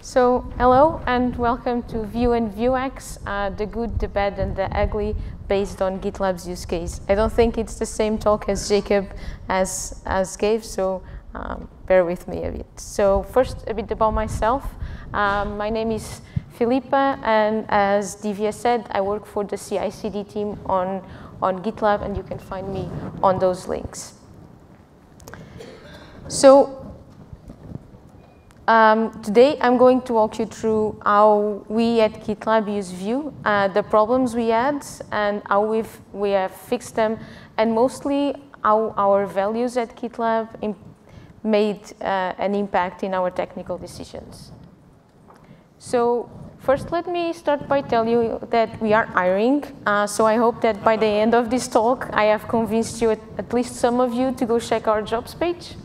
So, hello and welcome to Vue and Vuex, the good, the bad, and the ugly based on GitLab's use case. I don't think it's the same talk as Jacob as gave, so bear with me a bit. So first, a bit about myself. My name is Filipa, and as Divya said, I work for the CI/CD team on GitLab, and you can find me on those links. So, today I'm going to walk you through how we at GitLab use Vue, the problems we had, and how we have fixed them, and mostly how our values at GitLab made an impact in our technical decisions. So first, let me start by telling you that we are hiring. So I hope that by the end of this talk, I have convinced you, at least some of you, to go check our jobs page.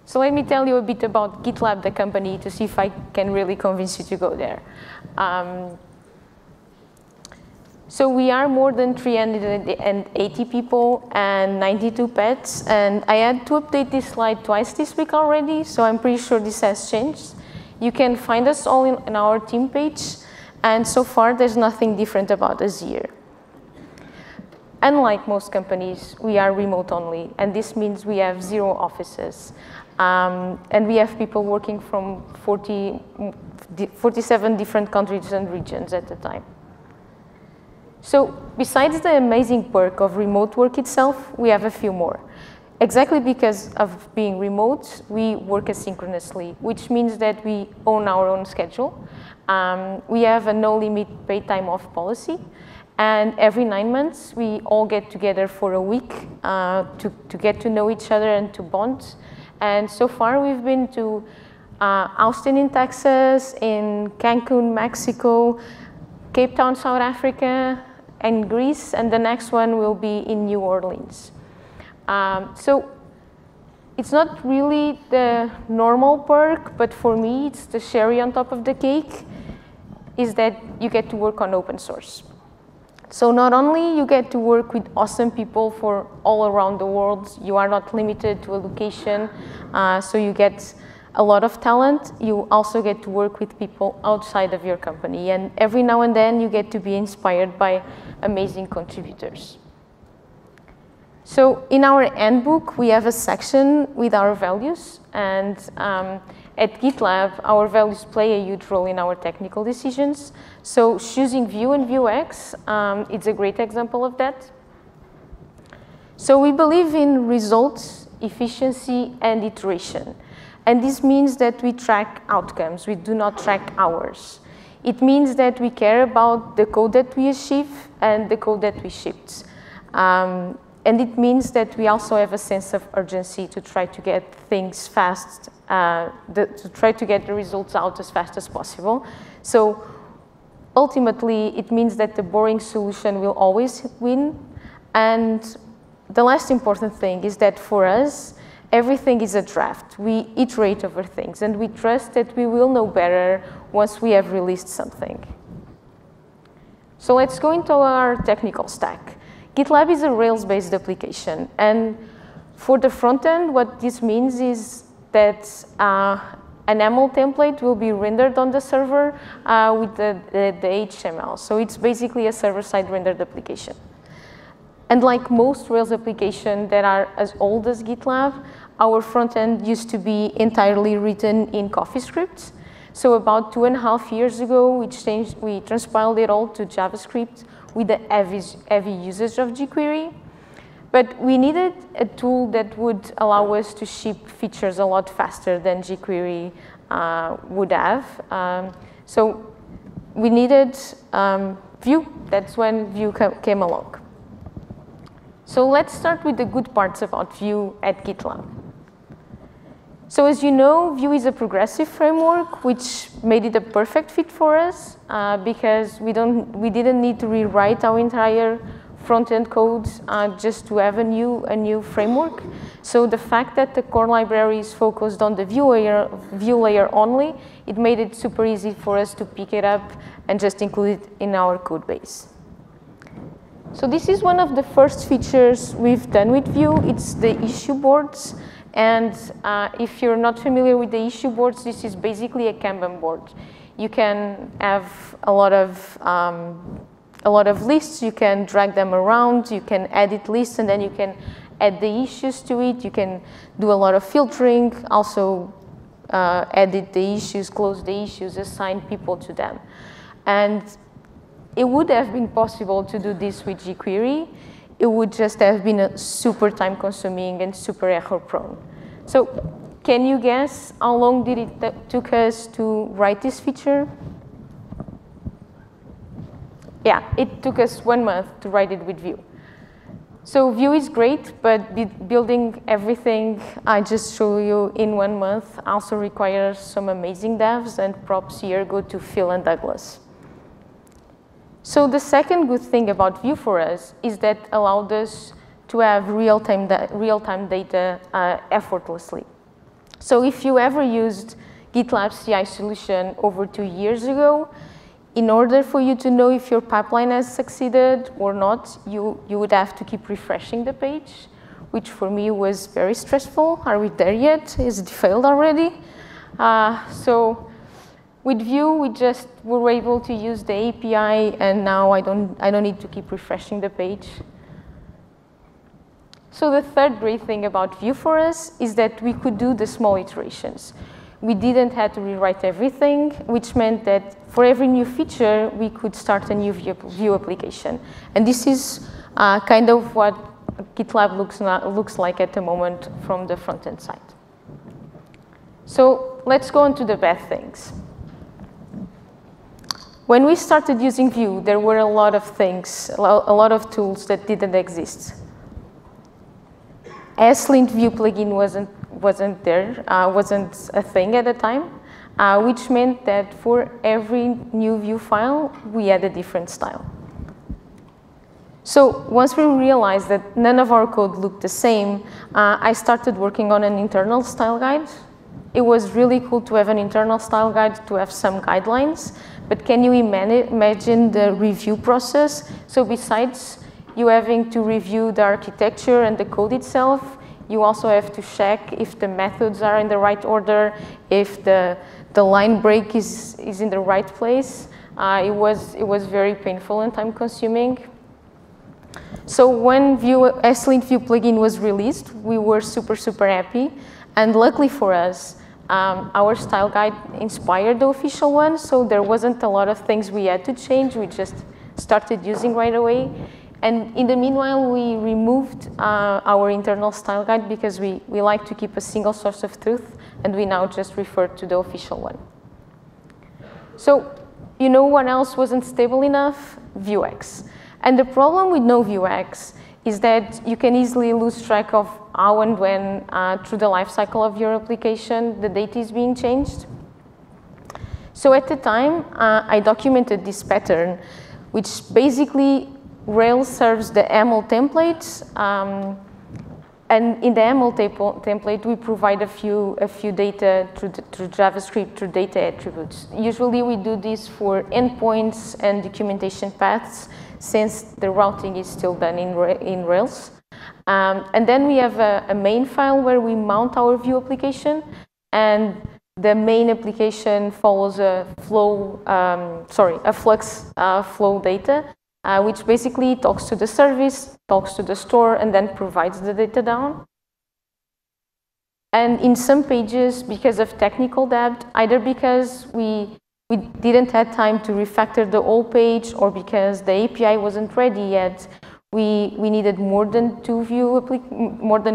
So let me tell you a bit about GitLab, the company, to see if I can really convince you to go there. So we are more than 380 people and 92 pets. And I had to update this slide twice this week already, so I'm pretty sure this has changed. You can find us all in our team page. And so far, there's nothing different about us here. Unlike most companies, we are remote only. And this means we have 0 offices. And we have people working from 47 different countries and regions at the time. So besides the amazing perk of remote work itself, we have a few more. Exactly because of being remote, we work asynchronously, which means that we own our own schedule. We have a no-limit paid time off policy. And every 9 months, we all get together for a week to get to know each other and to bond. And so far, we've been to Austin in Texas, in Cancun, Mexico, Cape Town, South Africa, and Greece, and the next one will be in New Orleans. So it's not really the normal perk, but for me, it's the cherry on top of the cake, is that you get to work on open source. So not only you get to work with awesome people for all around the world, you are not limited to a location, so you get a lot of talent. You also get to work with people outside of your company, and every now and then you get to be inspired by amazing contributors. So in our handbook, we have a section with our values, and at GitLab, our values play a huge role in our technical decisions. So choosing Vue and Vuex, it's a great example of that. So we believe in results, efficiency, and iteration. And this means that we track outcomes. We do not track hours. It means that we care about the code that we achieve and the code that we shipped. And it means that we also have a sense of urgency to try to get things fast, to try to get the results out as fast as possible. So ultimately, it means that the boring solution will always win. And the last important thing is that for us, everything is a draft. We iterate over things, and we trust that we will know better once we have released something. So let's go into our technical stack. GitLab is a Rails-based application, and for the front end, what this means is that an YAML template will be rendered on the server with the HTML. So it's basically a server-side rendered application. And like most Rails applications that are as old as GitLab, our front end used to be entirely written in CoffeeScript. So about 2.5 years ago, we transpiled it all to JavaScript with the heavy usage of jQuery. But we needed a tool that would allow us to ship features a lot faster than jQuery would have. So we needed Vue. That's when Vue came along. So let's start with the good parts about Vue at GitLab. So as you know, Vue is a progressive framework, which made it a perfect fit for us because we didn't need to rewrite our entire front-end code just to have a new framework. So the fact that the core library is focused on the Vue layer only, it made it super easy for us to pick it up and just include it in our code base. So this is one of the first features we've done with Vue. It's the issue boards. And if you're not familiar with the issue boards, this is basically a Kanban board. You can have a lot of lists. You can drag them around. You can edit lists, and then you can add the issues to it. You can do a lot of filtering, also edit the issues, close the issues, assign people to them. And it would have been possible to do this with jQuery. It would just have been super time-consuming and super error-prone. So can you guess how long did it took us to write this feature? Yeah, it took us 1 month to write it with Vue. So Vue is great, but building everything I just show you in 1 month also requires some amazing devs, and props here go to Phil and Douglas. So the second good thing about Vue for us is that allowed us to have real-time data effortlessly. So if you ever used GitLab CI solution over 2 years ago, in order for you to know if your pipeline has succeeded or not, you would have to keep refreshing the page, which for me was very stressful. Are we there yet? Is it failed already? So with Vue, we just were able to use the API, and now I don't need to keep refreshing the page. So the third great thing about Vue for us is that we could do the small iterations. We didn't have to rewrite everything, which meant that for every new feature, we could start a new Vue application. And this is kind of what GitLab looks like at the moment from the front-end side. So let's go on to the bad things. When we started using Vue, there were a lot of things, a lot of tools that didn't exist. S-lint Vue plugin wasn't a thing at the time, which meant that for every new Vue file, we had a different style. So once we realized that none of our code looked the same, I started working on an internal style guide. It was really cool to have an internal style guide, to have some guidelines, but can you imagine the review process? So besides you having to review the architecture and the code itself, you also have to check if the methods are in the right order, if the line break is in the right place. It was very painful and time-consuming. So when S-lint Vue plugin was released, we were super happy. And luckily for us, our style guide inspired the official one, so there wasn't a lot of things we had to change. We just started using right away. And in the meanwhile, we removed our internal style guide because we like to keep a single source of truth, and we now just refer to the official one. So you know what else wasn't stable enough? Vuex. And the problem with no Vuex is that you can easily lose track of how and when, through the lifecycle of your application, the data is being changed. So at the time, I documented this pattern, which basically Rails serves the YAML templates, and in the YAML template, we provide a few data through JavaScript, through data attributes. Usually, we do this for endpoints and documentation paths, since the routing is still done in Rails. And then we have a main file where we mount our Vue application, and the main application follows a Flux flow data, which basically talks to the service, talks to the store, and then provides the data down. And in some pages, because of technical debt, either because we didn't have time to refactor the whole page, or because the API wasn't ready yet, we needed more than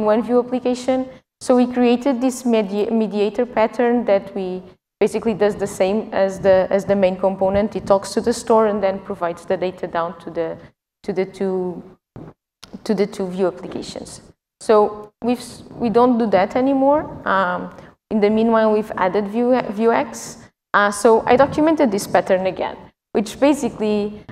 one Vue application. So we created this mediator pattern that we basically does the same as the main component. It talks to the store and then provides the data down to the two Vue applications. So we don't do that anymore. In the meanwhile, we've added Vuex. So I documented this pattern again, which basically,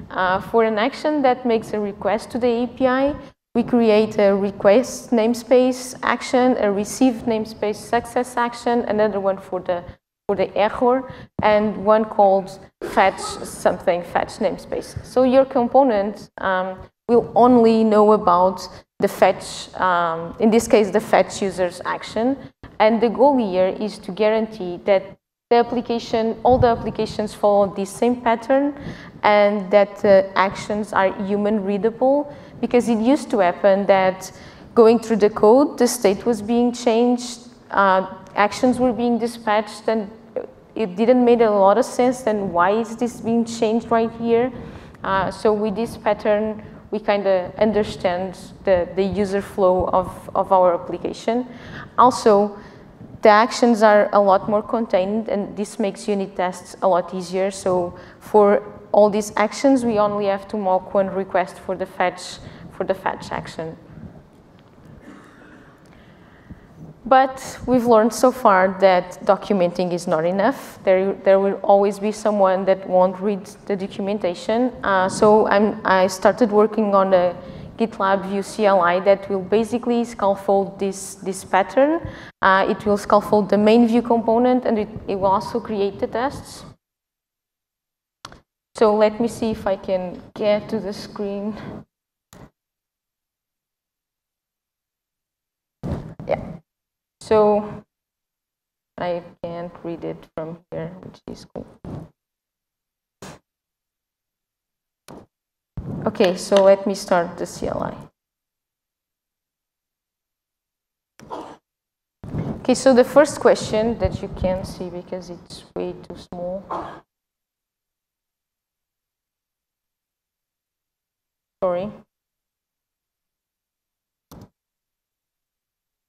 for an action that makes a request to the API, we create a request namespace action, a receive namespace success action, another one for the error, and one called fetch namespace. So your component will only know about the fetch, in this case, the fetch user's action. And the goal here is to guarantee that the application, all the applications follow this same pattern and that the actions are human readable, because it used to happen that going through the code, the state was being changed, actions were being dispatched, and it didn't make a lot of sense. Then why is this being changed right here? So with this pattern, we kind of understand the user flow of our application. Also, the actions are a lot more contained, and this makes unit tests a lot easier. So for all these actions, we only have to mock one request for the fetch action. But we've learned so far that documenting is not enough. There will always be someone that won't read the documentation. So I started working on a GitLab Vue CLI that will basically scaffold this pattern. It will scaffold the main Vue component, and it will also create the tests. So let me see if I can get to the screen. Yeah. So I can't read it from here, which is cool. Okay, so let me start the CLI. Okay, so the first question that you can't see because it's way too small. Sorry.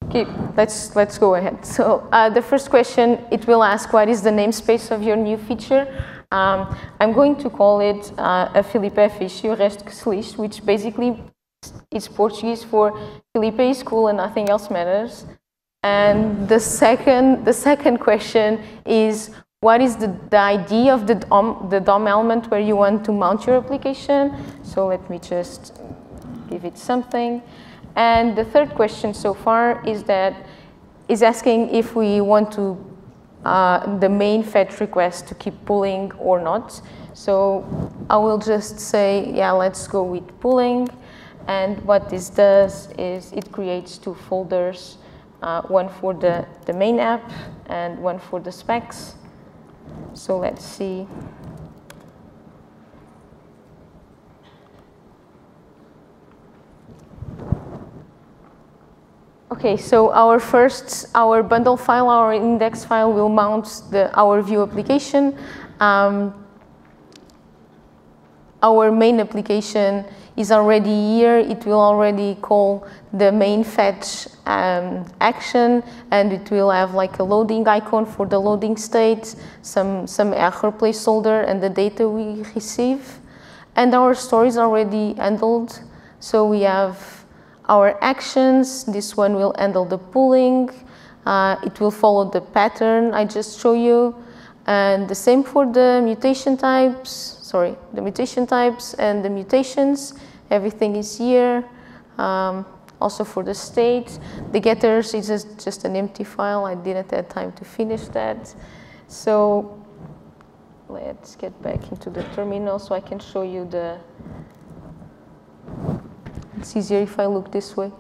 Okay, let's go ahead. So the first question, it will ask what is the namespace of your new feature. I'm going to call it a Filipa fiche, o resto que se lixe, which basically is Portuguese for Filipa is cool and nothing else matters. And the second question is, what is the ID of the DOM element where you want to mount your application? So let me just give it something. And the third question so far is asking if we want to the main fetch request to keep pulling or not. So I will just say, yeah, let's go with pulling. And what this does is it creates two folders, one for the main app and one for the specs. So let's see. Okay, so our bundle file, our index file will mount our Vue application. Our main application is already here. It will already call the main fetch action, and it will have like a loading icon for the loading state, some error placeholder, and the data we receive. And our store is already handled. So we have our actions. This one will handle the pulling. It will follow the pattern I just showed you. And the same for the mutation types. Sorry, the mutation types and the mutations. Everything is here. Also for the state. The getters is just an empty file. I didn't have time to finish that. So let's get back into the terminal so I can show you the... It's easier if I look this way.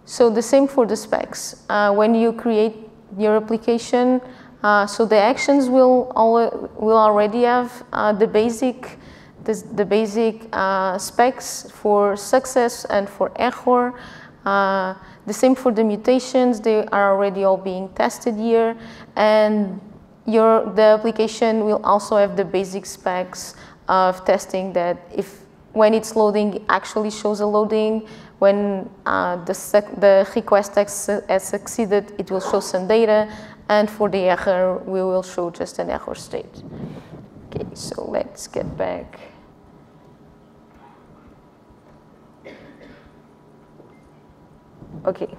So the same for the specs. When you create your application, so the actions will already have the basic specs for success and for error. The same for the mutations, they are already all being tested here, and the application will also have the basic specs of testing that when it's loading, it actually shows a loading. When the request has succeeded, it will show some data, and for the error, we will show just an error state. Okay, so let's get back. Okay,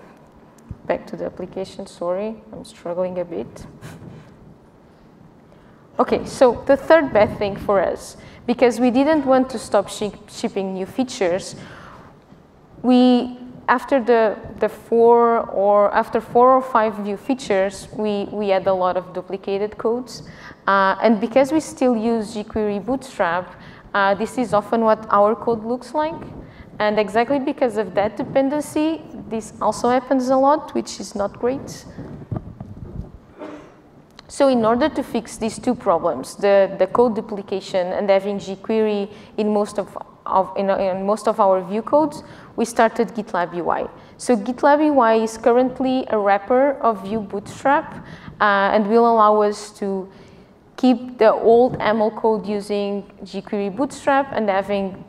back to the application, sorry, I'm struggling a bit. Okay, so the third bad thing for us, because we didn't want to stop shipping new features, we after after 4 or 5 Vue features, we had a lot of duplicated codes. And because we still use jQuery Bootstrap, this is often what our code looks like. And exactly because of that dependency, this also happens a lot, which is not great. So in order to fix these two problems, the code duplication and having jQuery in most of our Vue codes, we started GitLab UI. So GitLab UI is currently a wrapper of Vue Bootstrap and will allow us to keep the old YAML code using jQuery Bootstrap and having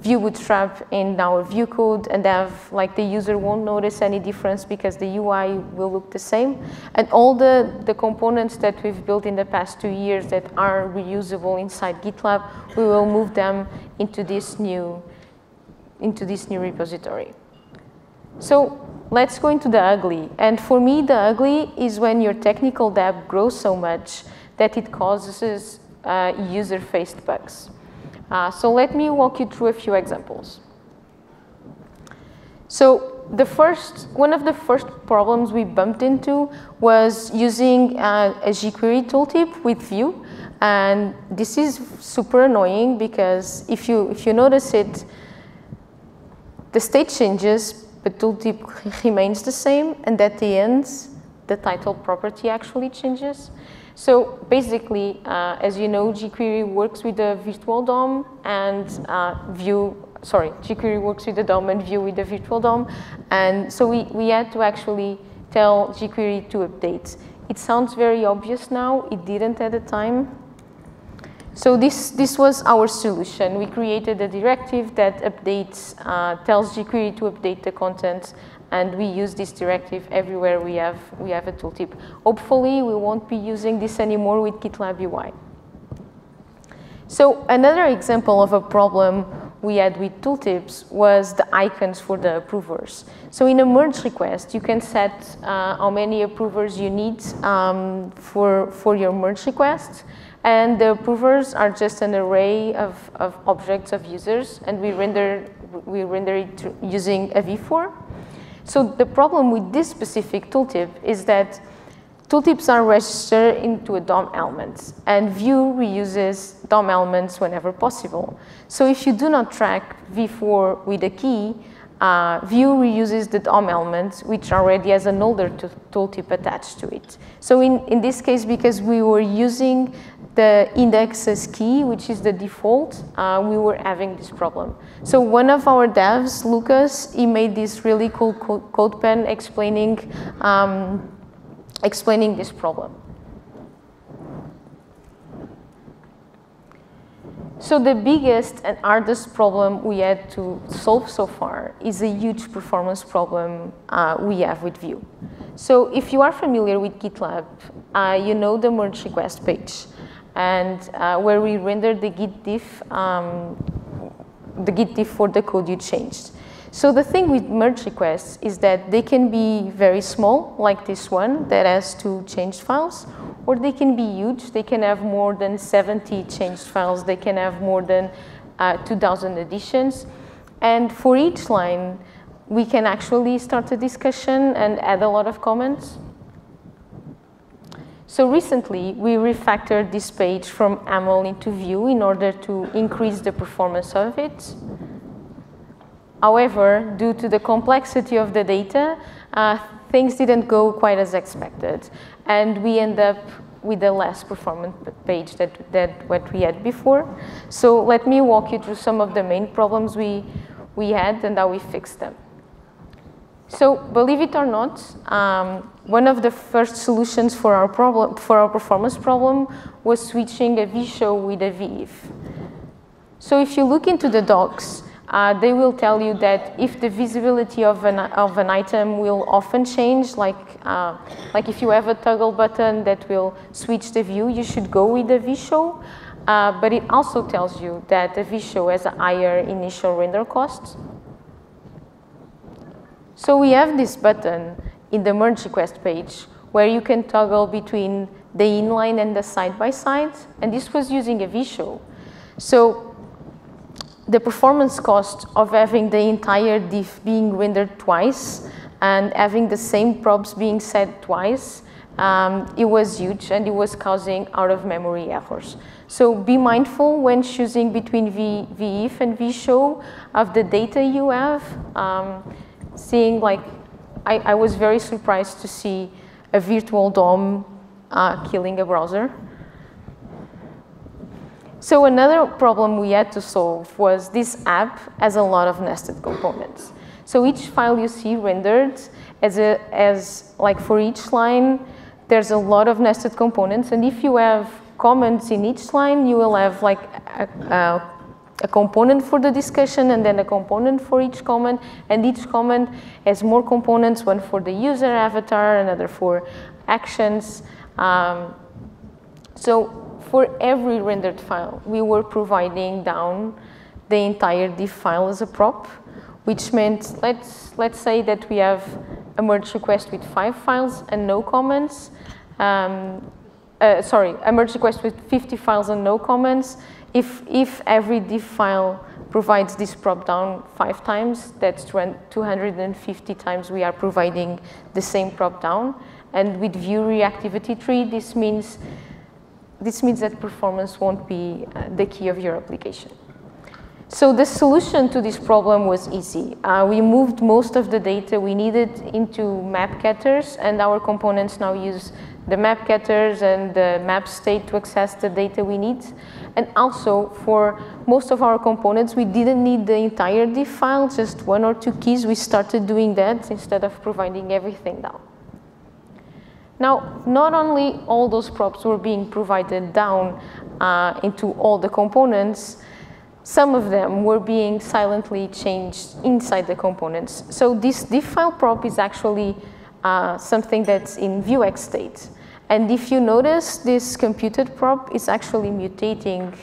Vue Bootstrap in our Vue code, and have, like, the user won't notice any difference because the UI will look the same. And all the components that we've built in the past 2 years that are reusable inside GitLab, we will move them into this new repository. So let's go into the ugly. And for me, the ugly is when your technical debt grows so much that it causes user-faced bugs. So let me walk you through a few examples. So one of the first problems we bumped into was using a jQuery tooltip with Vue. And this is super annoying because if you notice it, the state changes, but tooltip remains the same, and at the end, the title property actually changes. So basically, as you know, jQuery works with the virtual DOM and jQuery works with the DOM and Vue with the virtual DOM. And so we had to actually tell jQuery to update. It sounds very obvious now, it didn't at the time. So this was our solution. We created a directive that updates, tells jQuery to update the content, and we use this directive everywhere we have a tooltip. Hopefully, we won't be using this anymore with GitLab UI. So another example of a problem we had with tooltips was the icons for the approvers. So in a merge request, you can set how many approvers you need for your merge request. And the approvers are just an array of objects of users, and we render it using a v-for. So the problem with this specific tooltip is that tooltips are registered into a DOM element, and Vue reuses DOM elements whenever possible. So if you do not track v-for with a key, Vue reuses the DOM element, which already has an older tooltip attached to it. So in this case, because we were using the indexes key, which is the default, we were having this problem. So one of our devs, Lucas, he made this really cool code pen explaining this problem. So the biggest and hardest problem we had to solve so far is a huge performance problem we have with Vue. So if you are familiar with GitLab, you know the merge request page, and where we render the git diff for the code you changed. So the thing with merge requests is that they can be very small, like this one that has 2 changed files, or they can be huge. They can have more than 70 changed files. They can have more than 2,000 additions. And for each line, we can actually start a discussion and add a lot of comments. So recently, we refactored this page from YAML into Vue in order to increase the performance of it. However, due to the complexity of the data, things didn't go quite as expected. And we end up with a less performant page than what we had before. So let me walk you through some of the main problems we had and how we fixed them. So believe it or not, one of the first solutions for our performance problem was switching a vshow with a vif. So if you look into the docs, they will tell you that if the visibility of an item will often change, like if you have a toggle button that will switch the view, you should go with the vshow. But it also tells you that the vshow has a higher initial render cost. So we have this button in the merge request page where you can toggle between the inline and the side-by-side, and this was using a vshow. So the performance cost of having the entire diff being rendered twice and having the same probes being set twice, it was huge and it was causing out-of-memory errors. So be mindful when choosing between vif and vshow of the data you have. Seeing like, I was very surprised to see a virtual DOM killing a browser. So another problem we had to solve was this app has a lot of nested components. So each file you see rendered as like for each line, there's a lot of nested components. And if you have comments in each line, you will have like a component for the discussion and then a component for each comment. And each comment has more components, one for the user avatar, another for actions. So for every rendered file, we were providing down the entire diff file as a prop, which meant, let's say that we have a merge request with 5 files and no comments. Sorry, a merge request with 50 files and no comments. If every diff file provides this prop down 5 times, that's 250 times we are providing the same prop down. And with Vue reactivity tree, this means that performance won't be the key of your application. So the solution to this problem was easy. We moved most of the data we needed into map getters, and our components now use the map getters and the map state to access the data we need. And also, for most of our components, we didn't need the entire diff file, just 1 or 2 keys. We started doing that instead of providing everything down. Now, not only all those props were being provided down into all the components, some of them were being silently changed inside the components. So this diff file prop is actually something that's in Vuex state. And if you notice, this computed prop is actually mutating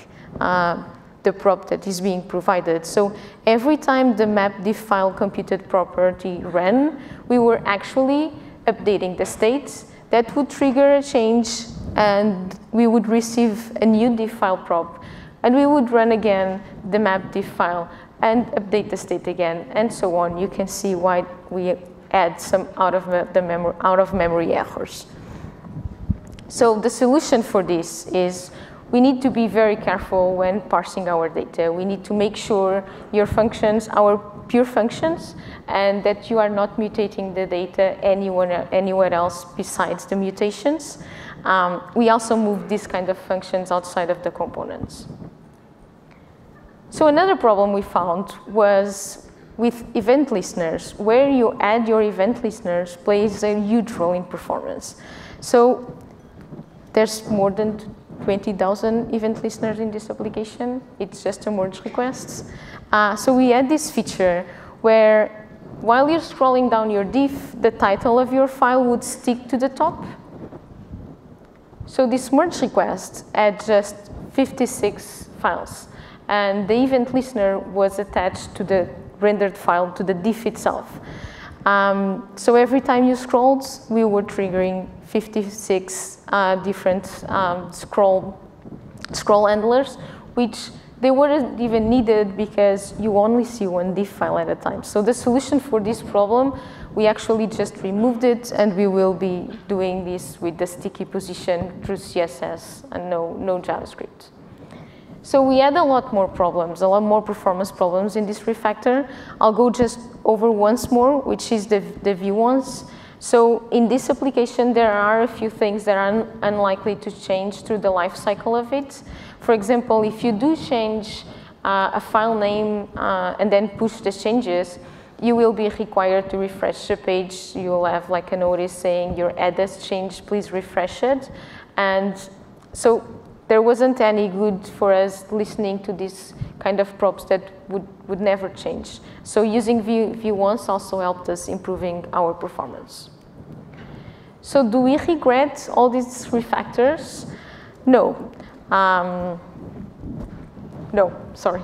the prop that is being provided. So every time the map diff file computed property ran, we were actually updating the states. That would trigger a change, and we would receive a new diff file prop. And we would run again the map diff file and update the state again, and so on. You can see why we add some out-of-memory errors. So the solution for this is we need to be very careful when parsing our data. We need to make sure your functions, our pure functions, and that you are not mutating the data anywhere else besides the mutations. We also move these kind of functions outside of the components. So another problem we found was with event listeners. Where you add your event listeners plays a huge role in performance. So there's more than 20,000 event listeners in this application. It's just a merge requests. So we add this feature where while you're scrolling down your diff, the title of your file would stick to the top. So this merge request had just 56 files. And the event listener was attached to the rendered file, to the diff itself. So every time you scrolled, we were triggering 56 different scroll handlers, which they weren't even needed because you only see one diff file at a time. So the solution for this problem, we actually just removed it, and we will be doing this with the sticky position through CSS and no JavaScript. So we had a lot more problems, a lot more performance problems in this refactor. I'll go just over once more, which is the Vue ones. So in this application, there are a few things that are unlikely to change through the life cycle of it. For example, if you do change a file name and then push the changes, you will be required to refresh the page. You will have like a notice saying your add has changed, please refresh it. And so there wasn't any good for us listening to this kind of props that would never change. So using Vue once also helped us improving our performance. So do we regret all these refactors? No. No, sorry.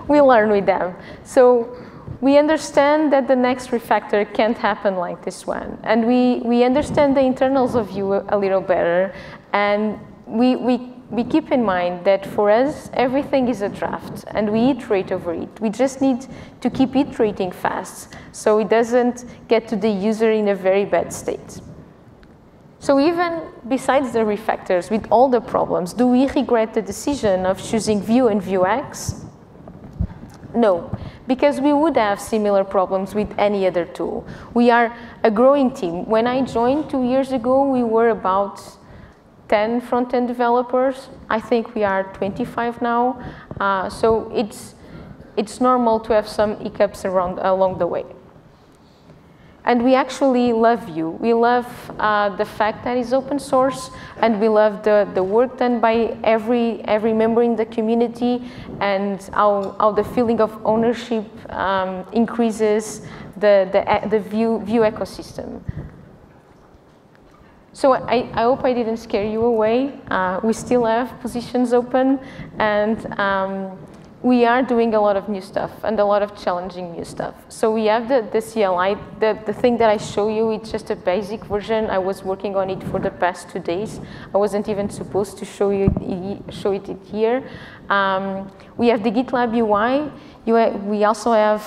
We learn with them. So we understand that the next refactor can't happen like this one. And we understand the internals of Vue a little better. And we we keep in mind that for us, everything is a draft, and we iterate over it. We just need to keep iterating fast, so it doesn't get to the user in a very bad state. So even besides the refactors, with all the problems, do we regret the decision of choosing Vue and Vuex? No, because we would have similar problems with any other tool. We are a growing team. When I joined 2 years ago, we were about 10 front-end developers. I think we are 25 now. So it's normal to have some hiccups along the way. And we actually love Vue. We love the fact that it's open source, and we love the work done by every member in the community, and how the feeling of ownership increases the Vue ecosystem. So I hope I didn't scare you away. We still have positions open, and we are doing a lot of new stuff and a lot of challenging new stuff. So we have the CLI, the thing that I show you, it's just a basic version. I was working on it for the past 2 days. I wasn't even supposed to show it here. We have the GitLab UI. We also have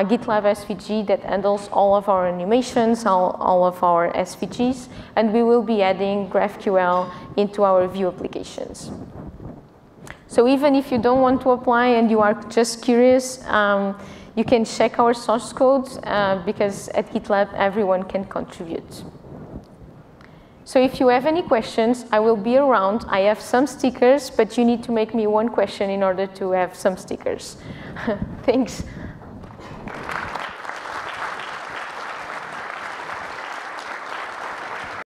GitLab SVG that handles all of our animations, all of our SVGs, and we will be adding GraphQL into our Vue applications. So even if you don't want to apply and you are just curious, you can check our source code because at GitLab everyone can contribute. So if you have any questions, I will be around. I have some stickers, but you need to make me one question in order to have some stickers. Thanks.